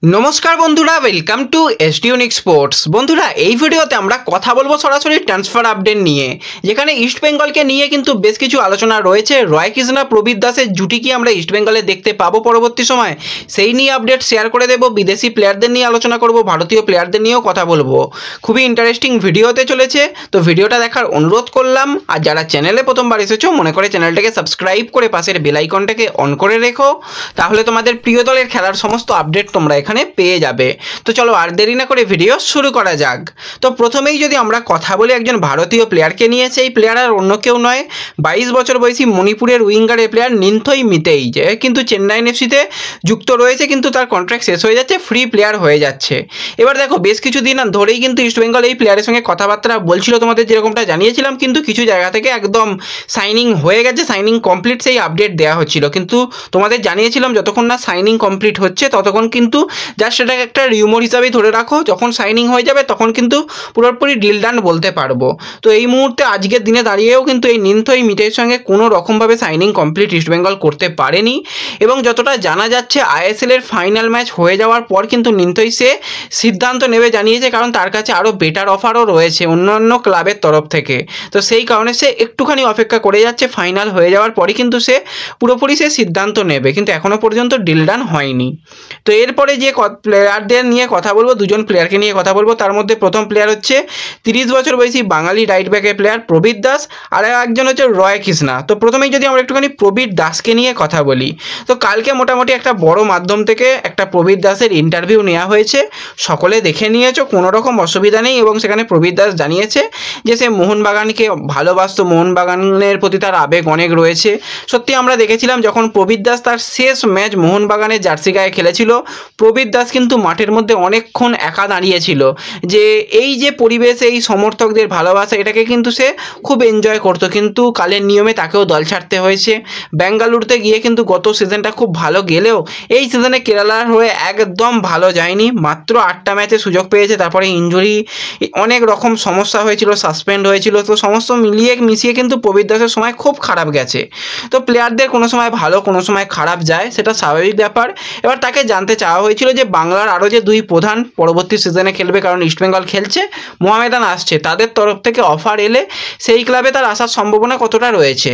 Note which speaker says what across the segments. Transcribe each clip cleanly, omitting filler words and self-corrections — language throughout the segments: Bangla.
Speaker 1: নমস্কার বন্ধুরা, ওয়েলকাম টু এসটিউনিক স্পোর্টস। বন্ধুরা, এই ভিডিওতে আমরা কথা বলবো সরাসরি ট্রান্সফার আপডেট নিয়ে, যেখানে ইস্ট বেঙ্গলকে নিয়ে কিন্তু বেশ কিছু আলোচনা রয়েছে। রয় কৃষ্ণা প্রবীর দাসের জুটি কি আমরা ইস্ট বেঙ্গলে দেখতে পাবো পরবর্তী সময়, সেই নিয়ে আপডেট শেয়ার করে দেবো। বিদেশি প্লেয়ারদের নিয়ে আলোচনা করব, ভারতীয় প্লেয়ারদের নিয়েও কথা বলবো। খুবই ইন্টারেস্টিং ভিডিও হতে চলেছে, তো ভিডিওটা দেখার অনুরোধ করলাম। আর যারা চ্যানেলে প্রথমবার এসেছো, মনে করে চ্যানেলটাকে সাবস্ক্রাইব করে পাশের বেল আইকনটাকে অন করে রেখো, তাহলে তোমাদের প্রিয় দলের খেলার সমস্ত আপডেট তোমরা এখানে পেয়ে যাবে। তো চলো আর দেরি না করে ভিডিও শুরু করা যাক। তো প্রথমেই যদি আমরা কথা বলি একজন ভারতীয় প্লেয়ারকে নিয়ে, সেই প্লেয়ার আর অন্য কেউ নয়, 22 বছর বয়সী মণিপুরের উইঙ্গার প্লেয়ার নিন্থই মিতেই, যে কিন্তু চেন্নাই এফসিতে যুক্ত রয়েছে, কিন্তু তার কন্ট্রাক্ট শেষ হয়ে যাচ্ছে, ফ্রি প্লেয়ার হয়ে যাচ্ছে। এবার দেখো, বেশ কিছুদিন ধরেই কিন্তু ইস্টবেঙ্গল এই প্লেয়ারের সঙ্গে কথাবার্তা বলছিল, তোমাদের যেরকমটা জানিয়েছিলাম, কিন্তু কিছু জায়গা থেকে একদম সাইনিং হয়ে গেছে, সাইনিং কমপ্লিট, সেই আপডেট দেওয়া হচ্ছিল। কিন্তু তোমাদের জানিয়েছিলাম যতক্ষণ না সাইনিং কমপ্লিট হচ্ছে ততক্ষণ কিন্তু জাস্ট সেটাকে একটা রিউমার হিসাবেই ধরে রাখো, যখন সাইনিং হয়ে যাবে তখন কিন্তু পুরোপুরি ডিল ডান বলতে পারবো। তো এই মুহূর্তে আজকের দিনে দাঁড়িয়েও কিন্তু এই নিন্থই মিতের সঙ্গে কোনো রকমভাবে সাইনিং কমপ্লিট ইস্টবেঙ্গল করতে পারেনি, এবং যতটা জানা যাচ্ছে আইএসএল এর ফাইনাল ম্যাচ হয়ে যাওয়ার পর কিন্তু নিন্থই সে সিদ্ধান্ত নেবে জানিয়েছে, কারণ তার কাছে আরও বেটার অফারও রয়েছে অন্যান্য ক্লাবের তরফ থেকে। তো সেই কারণে সে একটুখানি অপেক্ষা করে যাচ্ছে, ফাইনাল হয়ে যাওয়ার পরই কিন্তু সে পুরোপুরি সে সিদ্ধান্ত নেবে, কিন্তু এখনও পর্যন্ত ডিল ডান হয়নি। তো এরপরে যে প্লেয়ারদের নিয়ে কথা বলবো, দুজন প্লেয়ারকে নিয়ে কথা বলবো। তার মধ্যে প্রথম প্লেয়ার হচ্ছে 30 বছর বয়সী বাঙালি রাইট ব্যাকের প্লেয়ার প্রবীর দাস, আর একজন হচ্ছে রয় কৃষ্ণা। তো প্রথমেই যদি আমরা একটুখানি প্রবীর দাসকে নিয়ে কথা বলি, তো কালকে মোটামুটি একটা বড় মাধ্যম থেকে একটা প্রবীর দাসের ইন্টারভিউ নেওয়া হয়েছে, সকলে দেখে নিয়েছো, কোনো রকম অসুবিধা নেই। এবং সেখানে প্রবীর দাস জানিয়েছে যে সে মোহনবাগানকে ভালোবাসতো, মোহনবাগানের প্রতি তার আবেগ অনেক রয়েছে। সত্যি আমরা দেখেছিলাম যখন প্রবীর দাস তার শেষ ম্যাচ মোহনবাগানের জার্সি গায়ে খেলেছিল, প্রবীর দাস কিন্তু মাঠের মধ্যে অনেকক্ষণ একা দাঁড়িয়েছিল, যে এই যে পরিবেশ, এই সমর্থকদের ভালোবাসা, এটাকে কিন্তু সে খুব এনজয় করতো। কিন্তু কালের নিয়মে তাকেও দল ছাড়তে হয়েছে। বেঙ্গালুরুতে গিয়ে কিন্তু গত সিজনটা খুব ভালো গেলেও এই সিজনে কেরালার হয়ে একদম ভালো যায়নি, মাত্র 8টা ম্যাচে সুযোগ পেয়েছে, তারপরে ইনজুরি, অনেক রকম সমস্যা হয়েছিল, সাসপেন্ড হয়েছিল। তো সমস্ত মিলিয়ে মিশিয়ে কিন্তু প্রবীর দাসের সময় খুব খারাপ গেছে। তো প্লেয়ারদের কোনো সময় ভালো কোনো সময় খারাপ যায়, সেটা স্বাভাবিক ব্যাপার। এবার তাকে জানতে চাওয়া হয়েছিল যে বাংলার আরও যে দুই প্রধান পরবর্তী সিজনে খেলবে, কারণ ইস্টবেঙ্গল খেলছে, মোহামেডান আসছে, তাদের তরফ থেকে অফার এলে সেই ক্লাবে তার আসার সম্ভাবনা কতটা রয়েছে।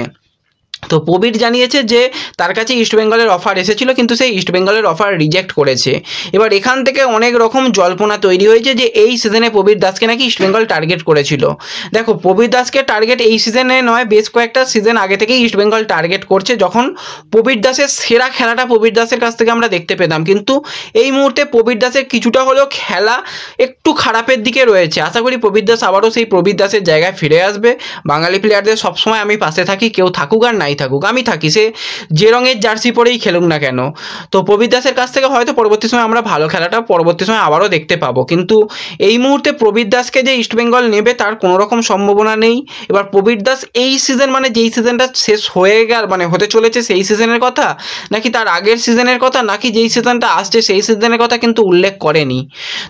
Speaker 1: তো প্রবীর জানিয়েছে যে তার কাছে ইস্টবেঙ্গলের অফার এসেছিল, কিন্তু সেই ইস্টবেঙ্গলের অফার রিজেক্ট করেছে। এবার এখান থেকে অনেক রকম জল্পনা তৈরি হয়েছে যে এই সিজনে প্রবীর দাসকে নাকি ইস্টবেঙ্গল টার্গেট করেছিল। দেখো, প্রবীর দাসকে টার্গেট এই সিজনে নয়, বেশ কয়েকটা সিজন আগে থেকেই ইস্টবেঙ্গল টার্গেট করছে, যখন প্রবীর দাসের সেরা খেলাটা প্রবীর দাসের কাছ থেকে আমরা দেখতে পেতাম। কিন্তু এই মুহূর্তে প্রবীর দাসের কিছুটা হলেও খেলা একটু খারাপের দিকে রয়েছে। আশা করি প্রবীর দাস আবারও সেই প্রবীর দাসের জায়গায় ফিরে আসবে। বাঙালি প্লেয়ারদের সবসময় আমি পাশে থাকি, কেউ থাকুক আর নাই থাকুক, আমি থাকি, সে যে রঙের জার্সি পরেই খেলুক না কেন। তো প্রবীর দাসের কাছ থেকে হয়তো পরবর্তী সময় আমরা ভালো খেলাটা পরবর্তী সময় আবারও দেখতে পাবো, কিন্তু এই মুহূর্তে প্রবীর দাসকে যে ইস্টবেঙ্গল নেবে তার কোনো রকম সম্ভাবনা নেই। এবার প্রবীর দাস এই সিজন, মানে যেই সিজনটা শেষ হয়ে গেল, মানে হতে চলেছে, সেই সিজনের কথা, নাকি তার আগের সিজনের কথা, নাকি যেই সিজনটা আসছে সেই সিজনের কথা কিন্তু উল্লেখ করেনি।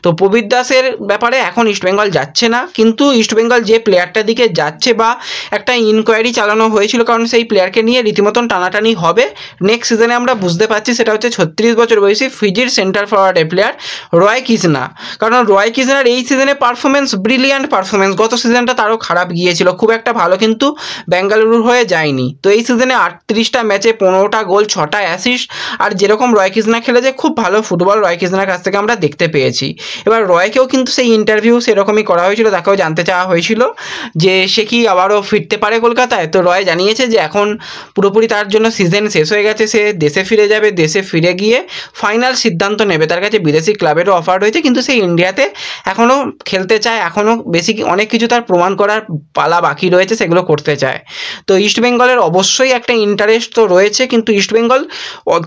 Speaker 1: তো প্রবীর দাসের ব্যাপারে এখন ইস্টবেঙ্গল যাচ্ছে না, কিন্তু ইস্টবেঙ্গল যে প্লেয়ারটার দিকে যাচ্ছে বা একটা ইনকোয়ারি চালানো হয়েছিল, কারণ সেই প্লেয়ারকে নিয়ে রীতিমতন টানাটানি হবে নেক্সট সিজনে, আমরা বুঝতে পারছি। সেটা হচ্ছে 36 বছর বয়সী ফিজির সেন্টার ফরওয়ার্ডের প্লেয়ার রয় কৃষ্ণা। কারণ রয় কৃষ্ণার এই সিজনে পারফরমেন্স, ব্রিলিয়ান্ট পারফরমেন্স, গত সিজনটা তারও খারাপ গিয়েছিল, খুব একটা ভালো কিন্তু বেঙ্গালুরুর হয়ে যায়নি। তো এই সিজনে 38টা ম্যাচে 15টা গোল, 6টা অ্যাসিস্ট, আর যেরকম রয় কৃষ্ণা খেলেছে, খুব ভালো ফুটবল রয় কৃষ্ণার কাছ থেকে আমরা দেখতে পেয়েছি। এবার রয়কেও কিন্তু সেই ইন্টারভিউ সেরকমই করা হয়েছিল, তাকেও জানতে চাওয়া হয়েছিল যে সে কি আবারও ফিরতে পারে কলকাতায়। তো রয় জানিয়েছে যে এখন পুরোপুরি তার জন্য সিজন শেষ হয়ে গেছে, সে দেশে ফিরে যাবে, দেশে ফিরে গিয়ে ফাইনাল সিদ্ধান্ত নেবে। তার কাছে বিদেশি ক্লাবেরও অফার রয়েছে, কিন্তু সেই ইন্ডিয়াতে এখনও খেলতে চায়, এখনও বেশি অনেক কিছু তার প্রমাণ করার পালা বাকি রয়েছে, সেগুলো করতে চায়। তো ইস্টবেঙ্গলের অবশ্যই একটা ইন্টারেস্ট তো রয়েছে, কিন্তু ইস্টবেঙ্গল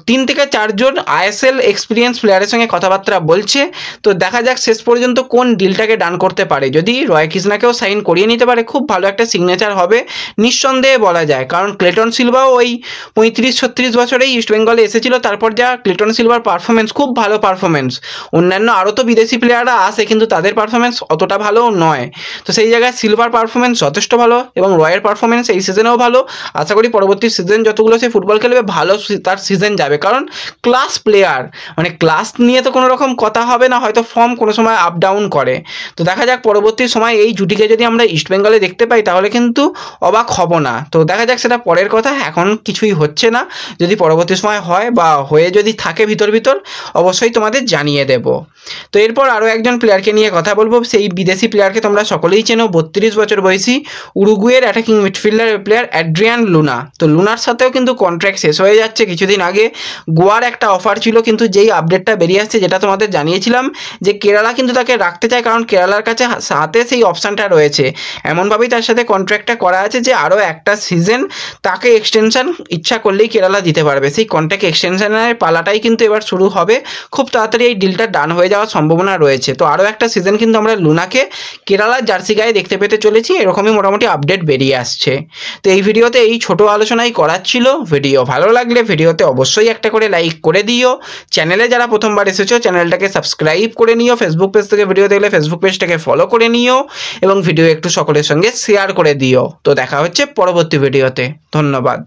Speaker 1: 3 থেকে 4 জন আইএসএল এক্সপিরিয়েন্স প্লেয়ারের সঙ্গে কথাবার্তা বলছে। তো দেখা যাক শেষ পর্যন্ত কোন ডিলটাকে ডান করতে পারে। যদি রয় কৃষ্ণাকেও সাইন করিয়ে নিতে পারে, খুব ভালো একটা সিগনেচার হবে নিঃসন্দেহে বলা যায়, কারণ ক্লেটন ক্লিটন সিলভাও ওই 35-36 বছরেই ইস্টবেঙ্গলে এসেছিল। তারপর যা ক্লিটন সিলভার পারফরমেন্স, খুব ভালো পারফরমেন্স। অন্যান্য আরও তো বিদেশি প্লেয়াররা আসে, কিন্তু তাদের পারফরমেন্স অতটা ভালো নয়। তো সেই জায়গায় সিলভার পারফরমেন্স যথেষ্ট ভালো এবং রয়ের পারফরমেন্স এই সিজনেও ভালো। আশা করি পরবর্তী সিজন যতগুলো সে ফুটবল খেলবে ভালো তার সিজন যাবে, কারণ ক্লাস প্লেয়ার, মানে ক্লাস নিয়ে তো কোনো রকম কথা হবে না, হয়তো ফর্ম কোনো সময় আপ ডাউন করে। তো দেখা যাক পরবর্তী সময় এই জুটিকে যদি আমরা ইস্টবেঙ্গলে দেখতে পাই তাহলে কিন্তু অবাক হব না। তো দেখা যাক, সেটা পরের কথা, এখন কিছুই হচ্ছে না। যদি পরবর্তী সময় হয় বা হয়ে যদি থাকে ভিতর অবশ্যই তোমাদের জানিয়ে দেব। তো এরপর আরও একজন প্লেয়ারকে নিয়ে কথা বলবো। সেই বিদেশি প্লেয়ারকে তোমরা সকলেই চেনো, 32 বছর বয়সী উরুগুয়ের attacking midfielder player Adrian Luna. তো লুনার সাথেও কিন্তু কন্ট্রাক্ট শেষ হয়ে যাচ্ছে। কিছুদিন আগে গোয়ার একটা অফার ছিল, কিন্তু যেই আপডেটটা বেরিয়ে আসছে, যেটা তোমাদের জানিয়েছিলাম যে কেরালা কিন্তু তাকে রাখতে চায়, কারণ কেরালার কাছে হাতে সেই অপশানটা রয়েছে। এমনভাবেই তার সাথে কন্ট্রাক্টটা করা আছে যে আরও একটা সিজন তাকে এক্সটেনশন ইচ্ছা করলেই কেরালা দিতে পারবে। সেই কন্ট্রাক্ট এক্সটেনশনের পালাটাই কিন্তু এবার শুরু হবে। খুব তাড়াতাড়ি এই ডিলটা ডান হয়ে যাওয়ার সম্ভাবনা রয়েছে। তো আরও একটা সিজন কিন্তু আমরা লুনাকে কেরালার জার্সি গায়ে দেখতে পেতে চলেছি, এরকমই মোটামুটি আপডেট বেরিয়ে আসছে। তো এই ভিডিওতে এই ছোট আলোচনাই করার ছিল। ভিডিও ভালো লাগলে ভিডিওতে অবশ্যই একটা করে লাইক করে দিও। চ্যানেলে যারা প্রথমবার এসেছো চ্যানেলটাকে সাবস্ক্রাইব করে নিও। ফেসবুক পেজ থেকে ভিডিও দেখলে ফেসবুক পেজটাকে ফলো করে নিও এবং ভিডিও একটু সকলের সঙ্গে শেয়ার করে দিও। তো দেখা হচ্ছে পরবর্তী ভিডিওতে। ধন্যবাদ।